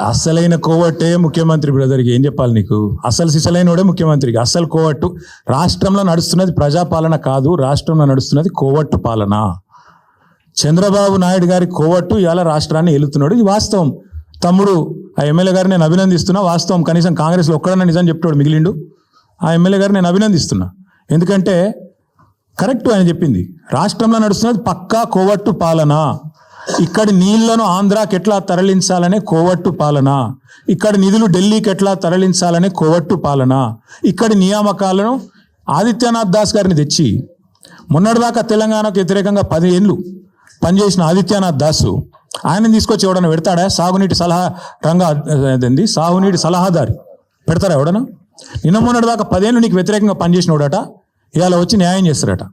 అసలైన కోవట్టే ముఖ్యమంత్రి బ్రదర్కి ఏం చెప్పాలి నీకు? అసలు సిసలైనోడే ముఖ్యమంత్రికి. అసలు కోవట్టు రాష్ట్రంలో నడుస్తున్నది ప్రజాపాలన కాదు, రాష్ట్రంలో నడుస్తున్నది కోవట్టు పాలన. చంద్రబాబు నాయుడు గారి కోవట్టు ఇవాళ రాష్ట్రాన్ని ఏలుతున్నాడు. ఇది వాస్తవం. తమ్ముడు ఆ ఎమ్మెల్యే గారిని నేను అభినందిస్తున్నా. వాస్తవం. కనీసం కాంగ్రెస్లో ఒక్కడన్నా నిజం చెప్తాడు మిగిలిండు. ఆ ఎమ్మెల్యే గారిని నేను అభినందిస్తున్నా. ఎందుకంటే కరెక్ట్ ఆయన చెప్పింది. రాష్ట్రంలో నడుస్తున్నది పక్కా కోవట్టు పాలన. ఇక్కడి నీళ్లను ఆంధ్రాకి ఎట్లా తరలించాలనే కోవట్టు పాలన, ఇక్కడి నిధులు ఢిల్లీకి ఎట్లా తరలించాలనే కోవట్టు పాలన, ఇక్కడి నియామకాలను ఆదిత్యనాథ్ దాస్ గారిని తెచ్చి మొన్నటిదాకా తెలంగాణకు వ్యతిరేకంగా 10 ఏళ్ళు పనిచేసిన ఆదిత్యనాథ్ దాసు ఆయనని తీసుకొచ్చి ఎవడన్నా పెడతాడా? సాగునీటి సలహాదారి పెడతారా ఎవడన్నా? నిన్న మొన్నటిదాకా 10 ఏళ్ళు నీకు వ్యతిరేకంగా పనిచేసినోడట ఇవాళ వచ్చి న్యాయం చేస్తారట.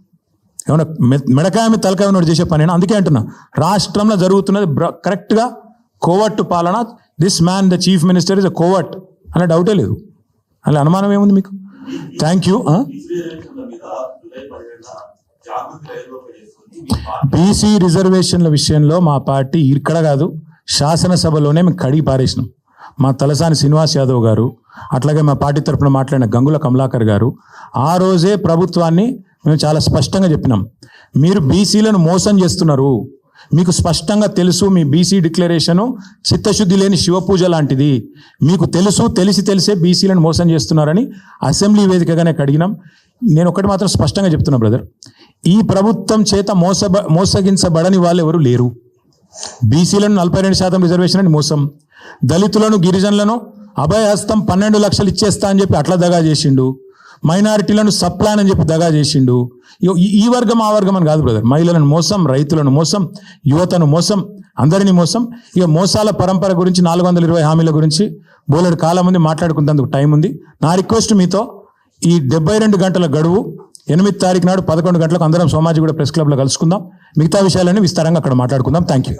ఏమన్నా మెడకాయ మీద తలకాయ ఉన్నోడు చేసే పని. అందుకే అంటున్నా, రాష్ట్రంలో జరుగుతున్నది కరెక్ట్గా కోవట్టు పాలన. This man the chief minister is a coward అనే డౌటే లేదు. అలా అనుమానం ఏముంది మీకు? Thank you. బీసీ రిజర్వేషన్ల విషయంలో మా పార్టీ ఇక్కడ కాదు, శాసనసభలోనే మేము కడిగి పారేసినాం. మా తలసాని శ్రీనివాస్ యాదవ్ గారు, అట్లాగే మా పార్టీ తరఫున మాట్లాడిన గంగుల కమలాకర్ గారు ఆ రోజే ప్రభుత్వాన్ని మేము చాలా స్పష్టంగా చెప్పినాం, మీరు బీసీలను మోసం చేస్తున్నారు, మీకు స్పష్టంగా తెలుసు, మీ బీసీ డిక్లరేషను చిత్తశుద్ధి లేని శివపూజ లాంటిది, మీకు తెలుసు, తెలిసే బీసీలను మోసం చేస్తున్నారని అసెంబ్లీ వేదికగానే కడిగినాం. నేను ఒకటి మాత్రం స్పష్టంగా చెప్తున్నా బ్రదర్, ఈ ప్రభుత్వం చేత మోసగించబడని వాళ్ళు ఎవరు లేరు. బీసీలను 42% రిజర్వేషన్ అని మోసం, దళితులను గిరిజనులను అభయహస్తం 12 లక్షలు ఇచ్చేస్తా అని చెప్పి అట్లా దగా చేసిండు, మైనారిటీలను సప్లాన్ అని చెప్పి దగా చేసిండు. ఈ వర్గం ఆ వర్గం అని కాదు బ్రదర్, మహిళలను మోసం, రైతులను మోసం, యువతను మోసం, అందరినీ మోసం. ఇక మోసాల పరంపర గురించి 420 హామీల గురించి బోలెడు కాలం ఉంది, మాట్లాడుకునేందుకు టైం ఉంది. నా రిక్వెస్ట్ మీతో, ఈ 72 గంటల గడువు 8 తారీఖు నాడు 11 గంటలకు అందరం సోమాజిగూడ ప్రెస్ క్లబ్లో కలుసుకుందాం. మిగతా విషయాలన్నీ విస్తారంగా అక్కడ మాట్లాడుకుందాం. Thank you.